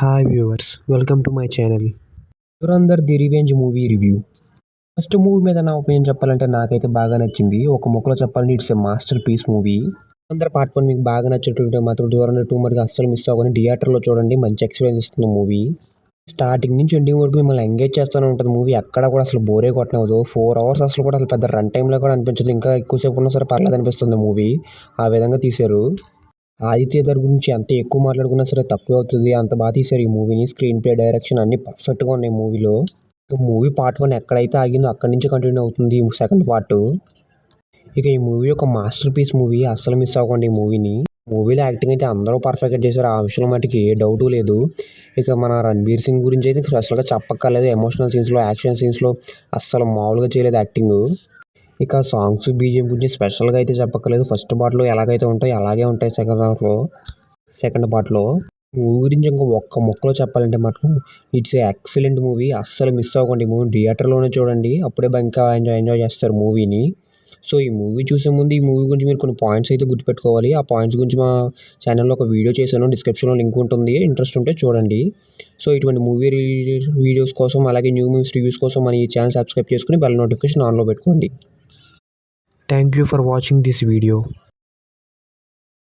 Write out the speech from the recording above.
Hi viewers, welcome to my channel. 'Dhurandhar the revenge' movie review. First movie మీద నా opinion చెప్పాలంటే నాకైతే బాగా నచ్చింది. ఒక ముక్కలో చెప్పాలంటే it's a masterpiece movie. 'Dhurandhar part 1' మీకు బాగా నచ్చేటుంటే మాత్రం 'దురంధర్ 2' మటుకు అస్సలు మిస్ అవ్వకండి. థియేటర్లో చూడండి, మంచి ఎక్స్పీరియన్స్ ఇస్తుంది మూవీ. స్టార్టింగ్ నుంచి ఎండింగ్ వరకు మిమ్మల్ని ఎంగేజ్ చేస్తూనే ఉంటుంది మూవీ. ఎక్కడ కూడా అసలు బోరే కొట్టనివ్వదు. 4 అవర్స్ అసలు కూడా అసలు పెద్ద రన్ టైంలో కూడా అనిపించదు. ఇంకా ఎక్కువసేపు ఉన్నా సరే పర్లేదు అనిపిస్తుంది మూవీ. ఆ విధంగా తీశారు. ఆదిత్య గారి గురించి ఎంత ఎక్కువ మాట్లాడుకున్నా సరే తక్కువే అవుతుంది. అంత బాగా తీశారు ఈ మూవీని. స్క్రీన్ ప్లే, డైరెక్షన్ అన్నీ పర్ఫెక్ట్గా ఉన్నాయి మూవీలో. మూవీ పార్ట్ 1 ఎక్కడైతే ఆగిందో అక్కడి నుంచి కంటిన్యూ అవుతుంది సెకండ్ పార్ట్. ఇక ఈ మూవీ ఒక మాస్టర్ పీస్ మూవీ. అస్సలు మిస్ అవ్వకండి ఈ మూవీని. మూవీలో యాక్టింగ్ అయితే అందరూ పర్ఫెక్ట్గా చేశారు. ఆ విషయంలో మటుకు ఏ డౌటు లేదు. ఇక మన రణబీర్ సింగ్ గురించి అయితే స్పెషల్గా చెప్పక్కర్లేదు. ఎమోషనల్ సీన్స్లో, యాక్షన్ సీన్స్లో అస్సలు మామూలుగా చేయలేదు యాక్టింగ్. ఇక సాంగ్స్, బీజిఎం గురించి స్పెషల్గా అయితే చెప్పక్కర్లేదు. ఫస్ట్ పార్ట్లో ఎలాగైతే ఉంటాయో అలాగే ఉంటాయి సెకండ్ పార్ట్లో. మూవీ గురించి ఇంకా ఒక్క ముక్కలో చెప్పాలంటే మాత్రం ఇట్స్ ఏ ఎక్సలెంట్ మూవీ. అస్సలు మిస్ అవ్వకండి. మూవీ థియేటర్లోనే చూడండి, అప్పుడే ఇంకా ఎంజాయ్ చేస్తారు మూవీని. సో ఈ మూవీ చూసే ముందు ఈ మూవీ గురించి మీరు కొన్ని పాయింట్స్ అయితే గుర్తుపెట్టుకోవాలి. ఆ పాయింట్స్ గురించి మా ఛానల్లో ఒక వీడియో చేశాను, డిస్క్రిప్షన్లో లింక్ ఉంటుంది, ఇంట్రెస్ట్ ఉంటే చూడండి. సో ఇటువంటి మూవీ వీడియోస్ కోసం, అలాగే న్యూ మూవీస్ రివ్యూస్ కోసం మన ఈ ఛానల్ సబ్స్క్రైబ్ చేసుకుని బెల్ నోటిఫికేషన్ ఆన్లో పెట్టుకోండి. Thank you for watching this video.